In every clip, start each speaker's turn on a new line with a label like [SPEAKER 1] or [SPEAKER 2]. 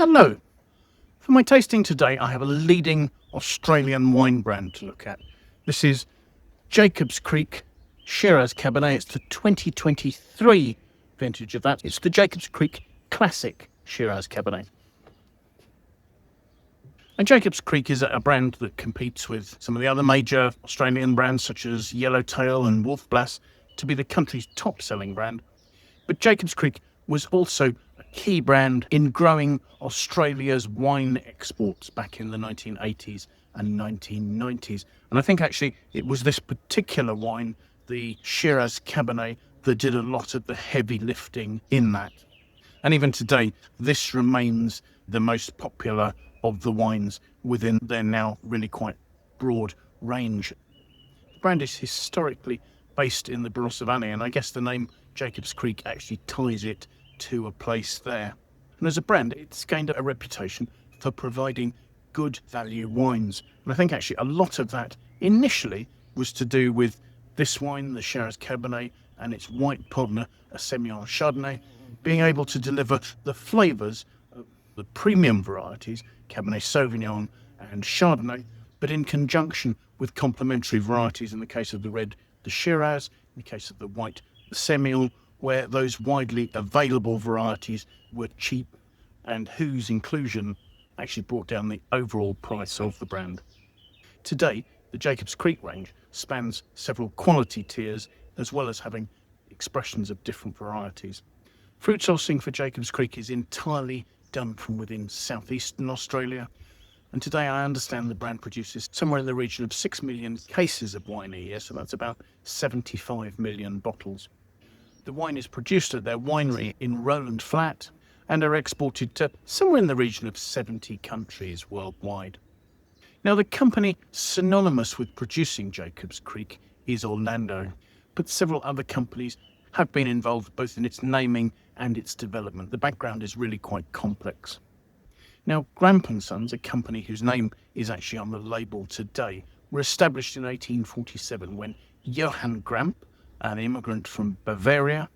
[SPEAKER 1] Hello. For my tasting today, I have a leading Australian wine brand to look at. This is Jacob's Creek Shiraz Cabernet. It's the 2023 vintage of that. It's the Jacob's Creek Classic Shiraz Cabernet. And Jacob's Creek is a brand that competes with some of the other major Australian brands such as Yellowtail and Wolf Blass to be the country's top-selling brand. But Jacob's Creek was also a key brand in growing Australia's wine exports back in the 1980s and 1990s. And I think actually it was this particular wine, the Shiraz Cabernet, that did a lot of the heavy lifting in that. And even today, this remains the most popular of the wines within their now really quite broad range. The brand is historically based in the Barossa Valley, and I guess the name Jacob's Creek actually ties it to a place there. And as a brand, it's gained a reputation for providing good value wines. And I think actually a lot of that initially was to do with this wine, the Shiraz Cabernet, and its white partner, a Semillon Chardonnay, being able to deliver the flavours of the premium varieties, Cabernet Sauvignon and Chardonnay, but in conjunction with complementary varieties. In the case of the red, the Shiraz; in the case of the white, the Semillon, where those widely available varieties were cheap and whose inclusion actually brought down the overall price of the brand. Today, the Jacob's Creek range spans several quality tiers, as well as having expressions of different varieties. Fruit sourcing for Jacob's Creek is entirely done from within Southeastern Australia, and today I understand the brand produces somewhere in the region of 6 million cases of wine a year, so that's about 75 million bottles. The wine is produced at their winery in Rowland Flat and are exported to somewhere in the region of 70 countries worldwide. Now, the company synonymous with producing Jacob's Creek is Orlando, but several other companies have been involved both in its naming and its development. The background is really quite complex. Now, Gramp & Sons, a company whose name is actually on the label today, were established in 1847 when Johann Gramp, an immigrant from Bavaria,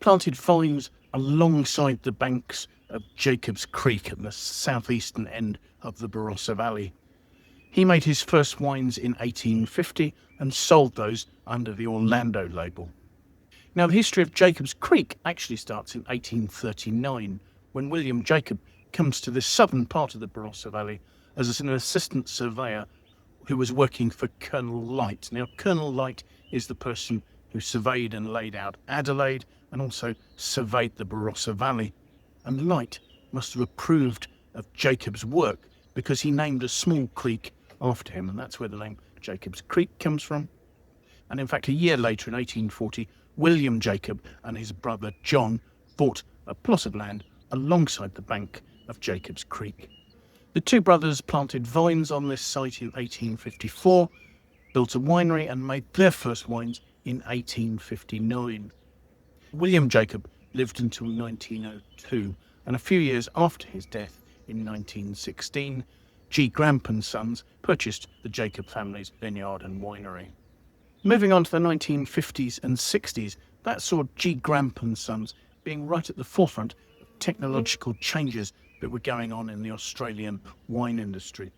[SPEAKER 1] planted vines alongside the banks of Jacob's Creek at the southeastern end of the Barossa Valley. He made his first wines in 1850 and sold those under the Orlando label. Now, the history of Jacob's Creek actually starts in 1839, when William Jacob comes to the southern part of the Barossa Valley as an assistant surveyor who was working for Colonel Light. Now, Colonel Light is the person who surveyed and laid out Adelaide and also surveyed the Barossa Valley. And Light must have approved of Jacob's work because he named a small creek after him, and that's where the name Jacob's Creek comes from. And in fact, a year later, in 1840, William Jacob and his brother John bought a plot of land alongside the bank of Jacob's Creek. The two brothers planted vines on this site in 1854, built a winery and made their first wines in 1859. William Jacob lived until 1902, and a few years after his death in 1916, G. Gramp & Sons purchased the Jacob family's vineyard and winery. Moving on to the 1950s and 60s, that saw G. Gramp & Sons being right at the forefront of technological changes that were going on in the Australian wine industry.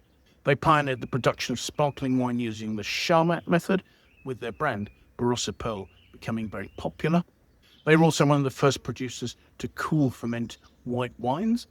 [SPEAKER 1] They pioneered the production of sparkling wine using the Charmat method, with their brand, Barossa Pearl, becoming very popular. They were also one of the first producers to cool ferment white wines,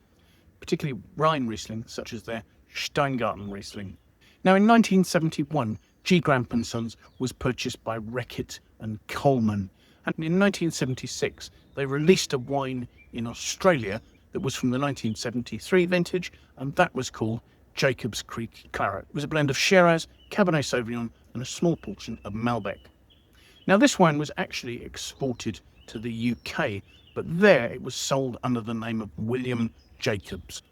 [SPEAKER 1] particularly Rhine Riesling, such as their Steingarten Riesling. Now, in 1971, G. Gramp & Sons was purchased by Reckitt Coleman, and in 1976 they released a wine in Australia that was from the 1973 vintage, and that was called Jacob's Creek Claret. It was a blend of Shiraz, Cabernet Sauvignon, and a small portion of Malbec. Now, this wine was actually exported to the UK, but there it was sold under the name of William Jacobs.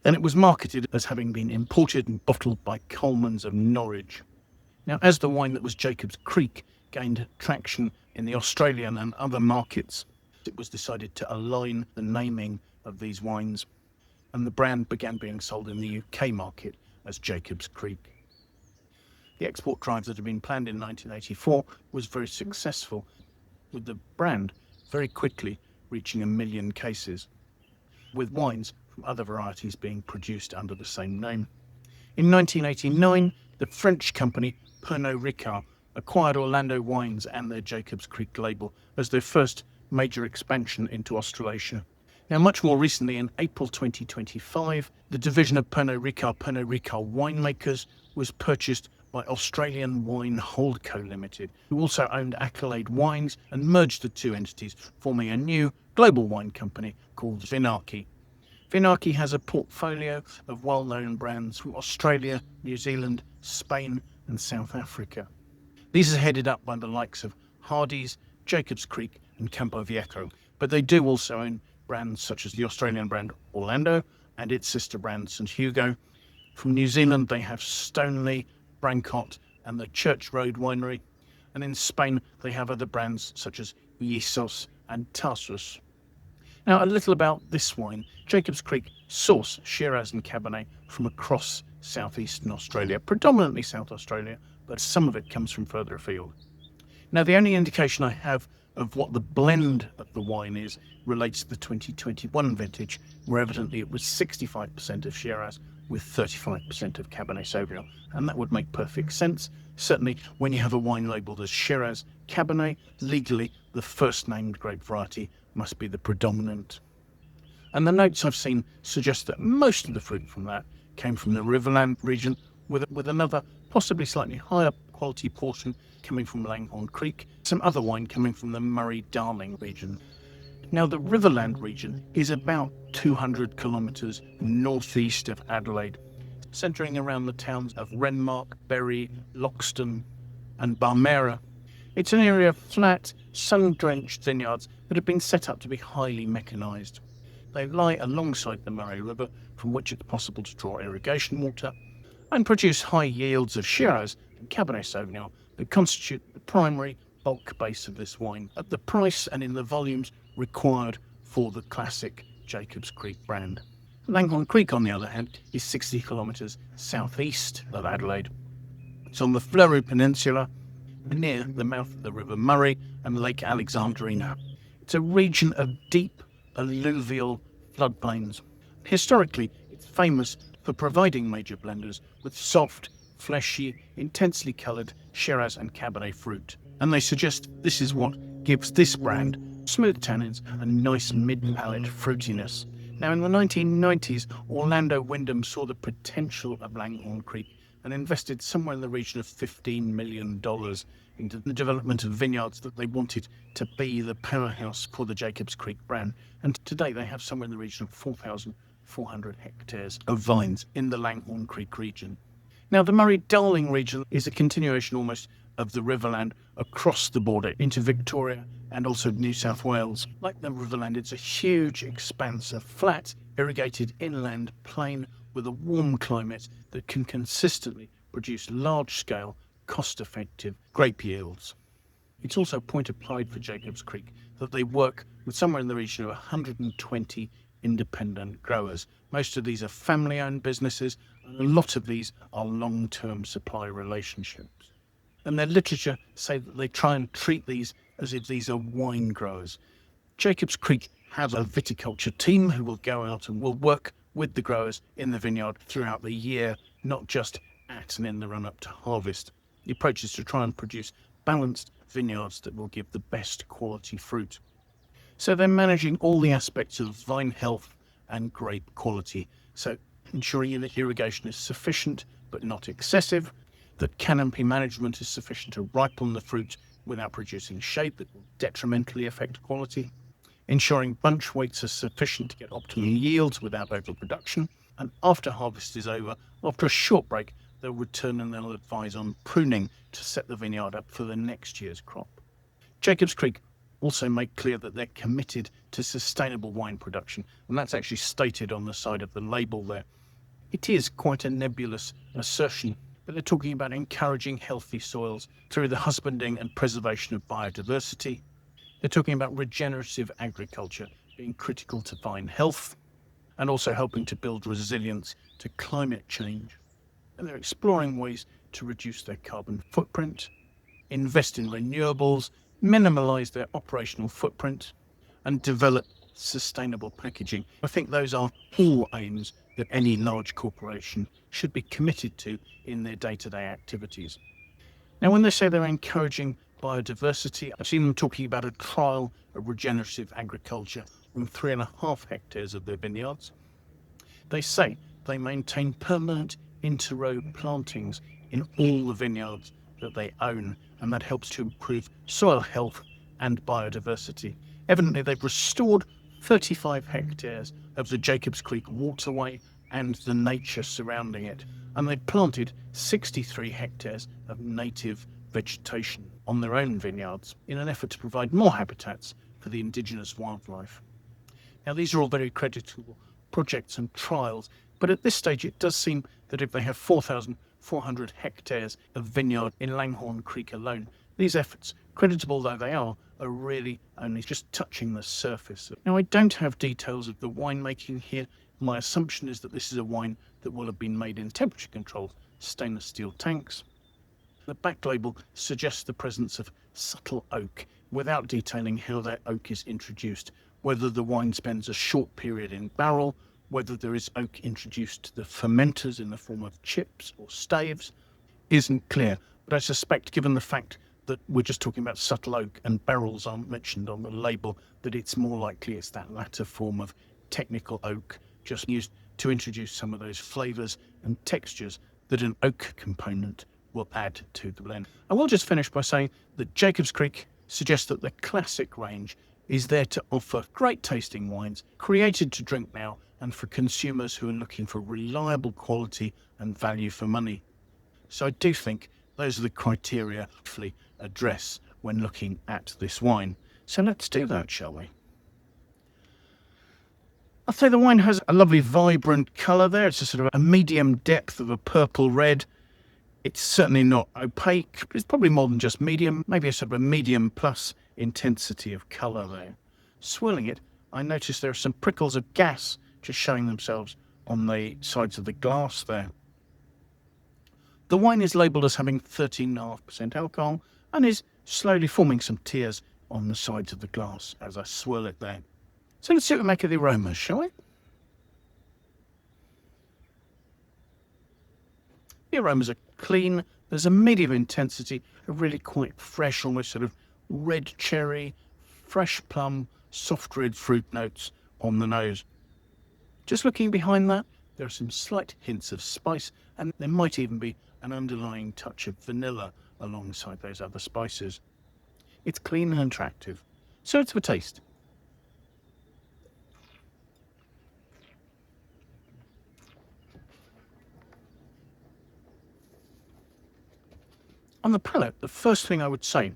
[SPEAKER 1] Then it was marketed as having been imported and bottled by Coleman's of Norwich. Now, as the wine that was Jacob's Creek gained traction in the Australian and other markets, it was decided to align the naming of these wines, and the brand began being sold in the UK market as Jacob's Creek. The export drive that had been planned in 1984 was very successful, with the brand very quickly reaching 1 million cases, with wines from other varieties being produced under the same name. In 1989, the French company Pernod Ricard acquired Orlando Wines and their Jacobs Creek label as their first major expansion into Australasia. Now, much more recently, in April 2025, the division of Pernod Ricard Winemakers, was purchased by Australian Wine Holdco Limited, who also owned Accolade Wines, and merged the two entities, forming a new global wine company called Vinarchy. Vinarchy has a portfolio of well-known brands from Australia, New Zealand, Spain and South Africa. These are headed up by the likes of Hardy's, Jacobs Creek and Campo Viejo, but they do also own brands such as the Australian brand Orlando and its sister brand St Hugo. From New Zealand they have Stoneleigh, Brancott and the Church Road Winery, and in Spain they have other brands such as Yesos and Tarsus. Now, a little about this wine. Jacobs Creek source Shiraz and Cabernet from across southeastern Australia, predominantly South Australia, but some of it comes from further afield. Now, the only indication I have of what the blend of the wine is relates to the 2021 vintage, where evidently it was 65% of Shiraz with 35% of Cabernet Sauvignon, and that would make perfect sense. Certainly, when you have a wine labelled as Shiraz Cabernet, legally the first named grape variety must be the predominant. And the notes I've seen suggest that most of the fruit from that came from the Riverland region, with another possibly slightly higher quality portion coming from Langhorne Creek, some other wine coming from the Murray-Darling region. Now, the Riverland region is about 200 kilometres northeast of Adelaide, centring around the towns of Renmark, Berry, Loxton and Barmera. It's an area of flat, sun-drenched vineyards that have been set up to be highly mechanised. They lie alongside the Murray River, from which it's possible to draw irrigation water, and produce high yields of Shiraz and Cabernet Sauvignon that constitute the primary bulk base of this wine at the price and in the volumes required for the classic Jacobs Creek brand. Langhorne Creek, on the other hand, is 60 kilometres southeast of Adelaide. It's on the Fleurieu Peninsula, near the mouth of the River Murray and Lake Alexandrina. It's a region of deep alluvial floodplains. Historically, it's famous for providing major blenders with soft, fleshy, intensely coloured Shiraz and Cabernet fruit. And they suggest this is what gives this brand smooth tannins and nice mid-palate fruitiness. Now, in the 1990s, Orlando Wyndham saw the potential of Langhorne Creek and invested somewhere in the region of $15 million into the development of vineyards that they wanted to be the powerhouse for the Jacobs Creek brand. And today they have somewhere in the region of 4,400 hectares of vines in the Langhorne Creek region. Now, the Murray-Darling region is a continuation almost of the Riverland across the border into Victoria and also New South Wales. Like the Riverland, it's a huge expanse of flat, irrigated inland plain with a warm climate that can consistently produce large-scale, cost-effective grape yields. It's also a point of pride for Jacobs Creek that they work with somewhere in the region of 120 independent growers. Most of these are family-owned businesses, and a lot of these are long-term supply relationships. And their literature say that they try and treat these as if these are wine growers. Jacobs Creek has a viticulture team who will go out and will work with the growers in the vineyard throughout the year, not just at and in the run-up to harvest. The approach is to try and produce balanced vineyards that will give the best quality fruit. So they're managing all the aspects of vine health and grape quality, so ensuring that irrigation is sufficient but not excessive, that canopy management is sufficient to ripen the fruit without producing shade that will detrimentally affect quality, ensuring bunch weights are sufficient to get optimal yields without overproduction, and after harvest is over, after a short break, they'll return and they'll advise on pruning to set the vineyard up for the next year's crop. Jacobs Creek also make clear that they're committed to sustainable wine production, and that's actually stated on the side of the label there. It is quite a nebulous assertion, but they're talking about encouraging healthy soils through the husbanding and preservation of biodiversity. They're talking about regenerative agriculture being critical to vine health and also helping to build resilience to climate change. And they're exploring ways to reduce their carbon footprint, invest in renewables, minimise their operational footprint, and develop sustainable packaging. I think those are all aims that any large corporation should be committed to in their day-to-day activities. Now, when they say they're encouraging biodiversity, I've seen them talking about a trial of regenerative agriculture on 3.5 hectares of their vineyards. They say they maintain permanent inter-row plantings in all the vineyards that they own, and that helps to improve soil health and biodiversity. Evidently, they've restored 35 hectares of the Jacobs Creek waterway and the nature surrounding it, and they've planted 63 hectares of native vegetation on their own vineyards in an effort to provide more habitats for the indigenous wildlife. Now, these are all very creditable projects and trials, but at this stage it does seem that if they have 4,400 hectares of vineyard in Langhorne Creek alone, these efforts, creditable though they are really only just touching the surface. Now, I don't have details of the winemaking here. My assumption is that this is a wine that will have been made in temperature-controlled stainless steel tanks. The back label suggests the presence of subtle oak, without detailing how that oak is introduced, whether the wine spends a short period in barrel, whether there is oak introduced to the fermenters in the form of chips or staves, isn't clear. But I suspect, given the fact that we're just talking about subtle oak and barrels aren't mentioned on the label, that it's more likely it's that latter form of technical oak, just used to introduce some of those flavours and textures that an oak component will add to the blend. I will just finish by saying that Jacobs Creek suggests that the classic range is there to offer great tasting wines created to drink now and for consumers who are looking for reliable quality and value for money. So I do think those are the criteria to address when looking at this wine. So let's do that, shall we? I'd say the wine has a lovely vibrant colour there. It's a sort of a medium depth of a purple red. It's certainly not opaque. It's probably more than just medium, maybe a sort of a medium plus intensity of colour there. Swirling it, I notice there are some prickles of gas just showing themselves on the sides of the glass there. The wine is labelled as having 13.5% alcohol and is slowly forming some tears on the sides of the glass as I swirl it there. So let's see what we make of the aromas, shall we? The aromas are clean. There's a medium intensity, a really quite fresh, almost sort of red cherry, fresh plum, soft red fruit notes on the nose. Just looking behind that, there are some slight hints of spice, and there might even be an underlying touch of vanilla alongside those other spices. It's clean and attractive. So it's for taste. On the palate, the first thing I would say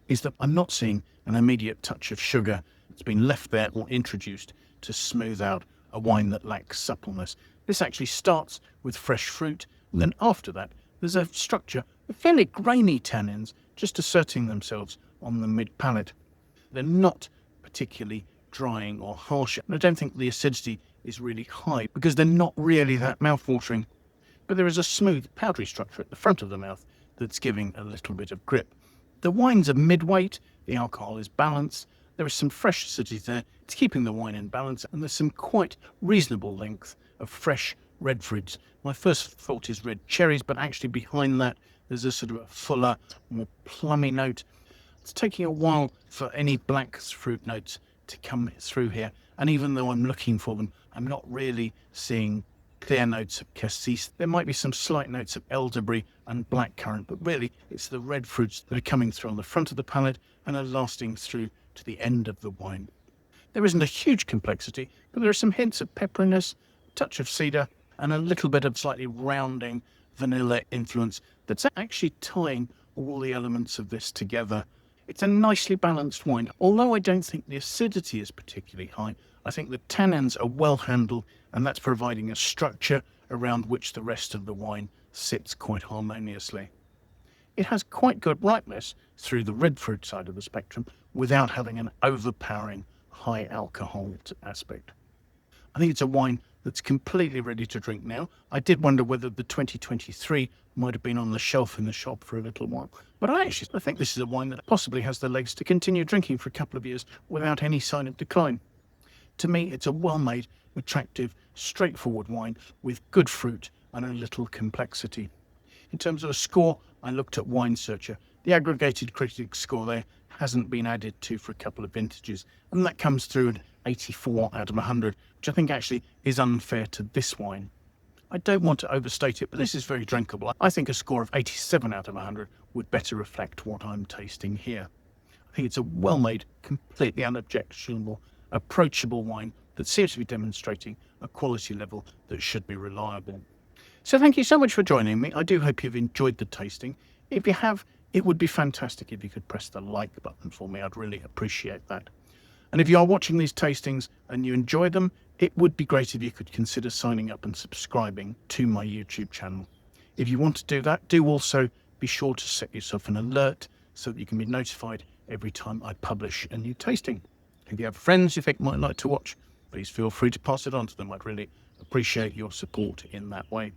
[SPEAKER 1] is that I'm not seeing an immediate touch of sugar that's been left there or introduced to smooth out a wine that lacks suppleness. This actually starts with fresh fruit, and then after that, there's a structure of fairly grainy tannins just asserting themselves on the mid-palate. They're not particularly drying or harsh, and I don't think the acidity is really high because they're not really that mouthwatering. But there is a smooth, powdery structure at the front of the mouth that's giving a little bit of grip. The wines are mid-weight, the alcohol is balanced, there is some fresh acidity there, it's keeping the wine in balance, and there's some quite reasonable length of fresh red fruits. My first thought is red cherries, but actually behind that there's a sort of a fuller, more plummy note. It's taking a while for any black fruit notes to come through here, and even though I'm looking for them, I'm not really seeing clear notes of cassis. There might be some slight notes of elderberry and blackcurrant, but really it's the red fruits that are coming through on the front of the palate and are lasting through to the end of the wine. There isn't a huge complexity, but there are some hints of pepperiness, a touch of cedar, and a little bit of slightly rounding vanilla influence that's actually tying all the elements of this together. It's a nicely balanced wine. Although I don't think the acidity is particularly high, I think the tannins are well handled, and that's providing a structure around which the rest of the wine sits quite harmoniously. It has quite good ripeness through the red fruit side of the spectrum without having an overpowering high alcohol aspect. I think it's a wine that's completely ready to drink now. I did wonder whether the 2023 might have been on the shelf in the shop for a little while, but I think this is a wine that possibly has the legs to continue drinking for a couple of years without any sign of decline. To me, it's a well-made, attractive, straightforward wine with good fruit and a little complexity. In terms of a score, I looked at winesearcher. The aggregated critic score there hasn't been added to for a couple of vintages, and that comes through at 84 out of 100, which I think actually is unfair to this wine. I don't want to overstate it, but this is very drinkable. I think a score of 87 out of 100 would better reflect what I'm tasting here. I think it's a well-made, completely unobjectionable, approachable wine that seems to be demonstrating a quality level that should be reliable. So thank you so much for joining me. I do hope you've enjoyed the tasting. If you have, it would be fantastic if you could press the like button for me. I'd really appreciate that. And if you are watching these tastings and you enjoy them, it would be great if you could consider signing up and subscribing to my YouTube channel. If you want to do that, do also be sure to set yourself an alert so that you can be notified every time I publish a new tasting. If you have friends you think might like to watch, please feel free to pass it on to them. I'd really appreciate your support in that way.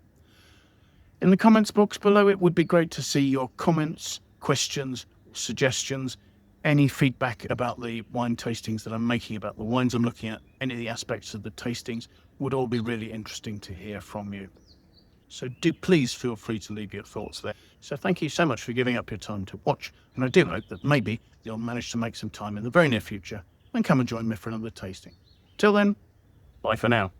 [SPEAKER 1] In the comments box below, it would be great to see your comments, questions, suggestions, any feedback about the wine tastings that I'm making, about the wines I'm looking at, any of the aspects of the tastings would all be really interesting to hear from you. So do please feel free to leave your thoughts there. So thank you so much for giving up your time to watch, and I do hope that maybe you'll manage to make some time in the very near future and come and join me for another tasting. Till then, bye for now.